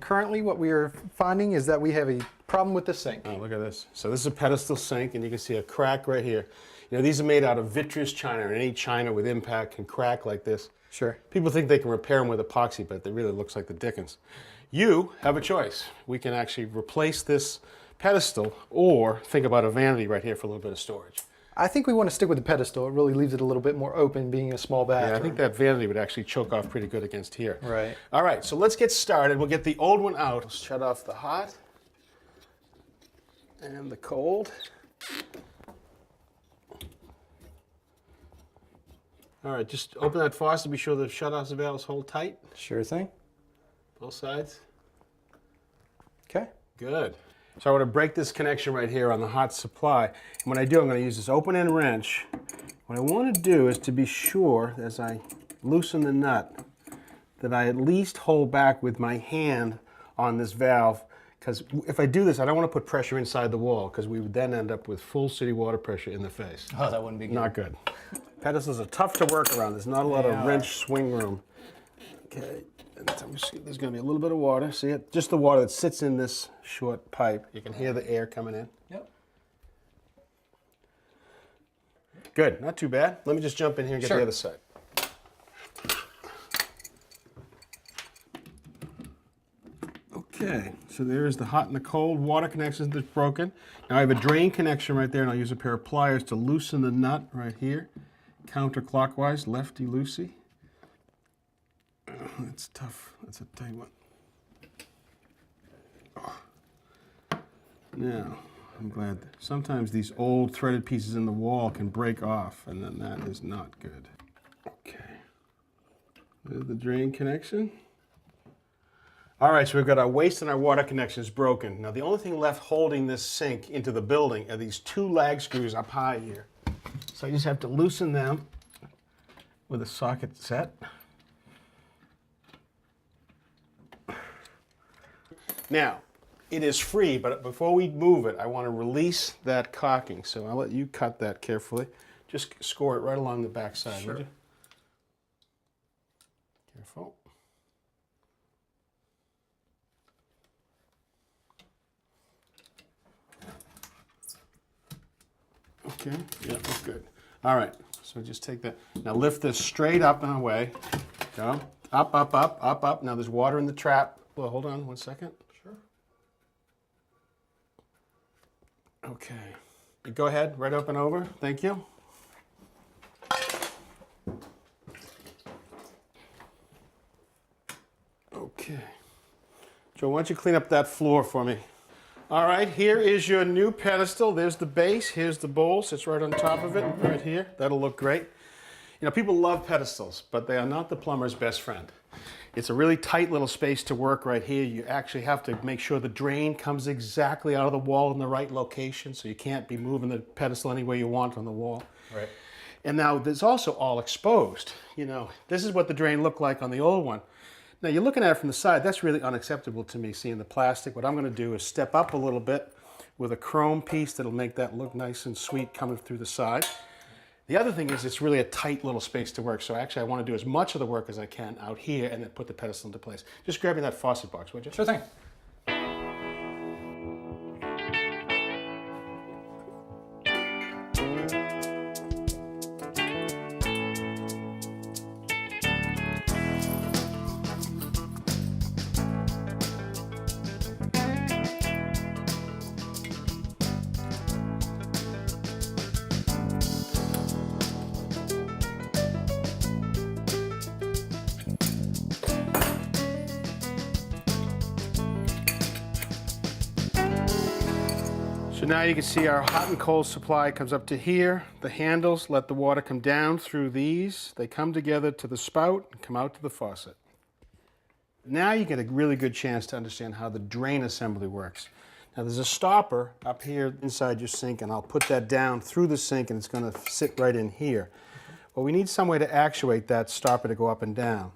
currently what we are finding is that we have a problem with the sink. Oh, look at this. So this is a pedestal sink, and you can see a crack right here. You know, these are made out of vitreous china, and any china with impact can crack like this. Sure. People think they can repair them with epoxy, but it really looks like the dickens. You have a choice. We can actually replace this pedestal or think about a vanity right here for a little bit of storage. I think we want to stick with the pedestal. It really leaves it a little bit more open, being a small bathroom. Yeah, I think that vanity would actually choke off pretty good against here. Right. All right, so let's get started. We'll get the old one out. Let's shut off the hot and the cold. All right, just open that faucet. Be sure the shutoff valves hold tight. Sure thing. Both sides. Okay. Good. So I want to break this connection right here on the hot supply. And when I do, I'm going to use this open end wrench. What I want to do is to be sure, as I loosen the nut, that I at least hold back with my hand on this valve. Because if I do this, I don't want to put pressure inside the wall, because we would then end up with full city water pressure in the face. Oh, that wouldn't be good. Not good. Pedestals are tough to work around. There's not a lot of wrench swing room. Okay. There's going to be a little bit of water. See it? Just the water that sits in this short pipe. You can hear the air coming in. Yep. Good. Not too bad. Let me just jump in here and get the other side. Okay. So there's the hot and the cold water connection that's broken. Now I have a drain connection right there, and I'll use a pair of pliers to loosen the nut right here. Counterclockwise, lefty-loosey. That's tough. That's a tight one. Oh. Now, I'm glad that sometimes these old threaded pieces in the wall can break off, and then that is not good. Okay. There's the drain connection. All right, so we've got our waste and our water connections broken. Now, the only thing left holding this sink into the building are these two lag screws up high here. So I just have to loosen them with a socket set. Now, it is free, but before we move it, I want to release that caulking. So I'll let you cut that carefully. Just score it right along the back side, would you? Careful. Okay, yeah, that's good. All right, so just take that. Now lift this straight up and away. Go. Up, up, up, up, up. Now there's water in the trap. Well, hold on 1 second. Sure. Okay. Go ahead, right up and over. Thank you. Okay. Joe, why don't you clean up that floor for me? All right, here is your new pedestal. There's the base. Here's the bowl. Sits right on top of it, right here. That'll look great. You know, people love pedestals, but they are not the plumber's best friend. It's a really tight little space to work right here. You actually have to make sure the drain comes exactly out of the wall in the right location, so you can't be moving the pedestal any way you want on the wall. Right. And now there's also all exposed. You know, this is what the drain looked like on the old one. Now you're looking at it from the side. That's really unacceptable to me, seeing the plastic. What I'm going to do is step up a little bit with a chrome piece that'll make that look nice and sweet coming through the side. The other thing is it's really a tight little space to work. So actually I want to do as much of the work as I can out here and then put the pedestal into place. Just grab me that faucet box, would you? Sure thing. So now you can see our hot and cold supply comes up to here. The handles let the water come down through these. They come together to the spout and come out to the faucet. Now you get a really good chance to understand how the drain assembly works. Now there's a stopper up here inside your sink, and I'll put that down through the sink, and it's going to sit right in here. Well, we need some way to actuate that stopper to go up and down.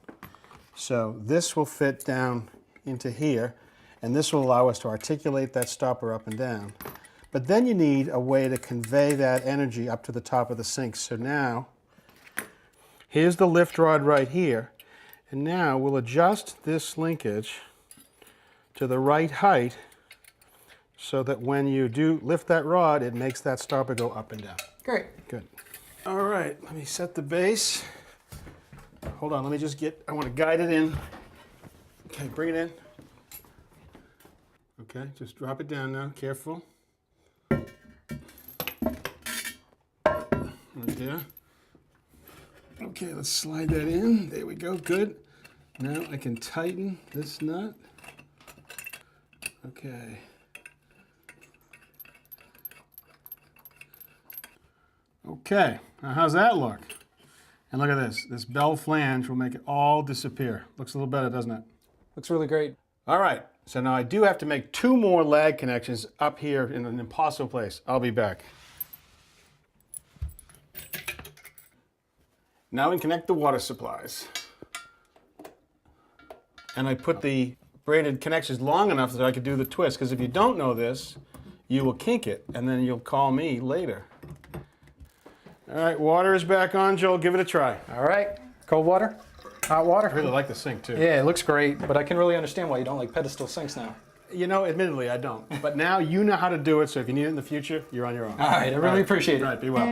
So this will fit down into here, and this will allow us to articulate that stopper up and down. But then you need a way to convey that energy up to the top of the sink. So now, here's the lift rod right here. And now we'll adjust this linkage to the right height so that when you do lift that rod, it makes that stopper go up and down. Great. Good. All right, let me set the base. Hold on, let me just I want to guide it in. Okay, bring it in. Okay, just drop it down now, careful. Right there. Okay, let's slide that in. There we go, good. Now I can tighten this nut. Okay. Okay, now how's that look? And look at this. This bell flange will make it all disappear. Looks a little better, doesn't it? Looks really great. All right, so now I do have to make 2 more lag connections up here in an impossible place. I'll be back. Now we can connect the water supplies. And I put the braided connections long enough that I could do the twist, because if you don't know this, you will kink it, and then you'll call me later. All right, water is back on, Joel. Give it a try. All right. Cold water? Hot water? I really like the sink, too. Yeah, it looks great, but I can really understand why you don't like pedestal sinks now. You know, admittedly, I don't. But now you know how to do it, so if you need it in the future, you're on your own. All right, I really appreciate it. All right, be well.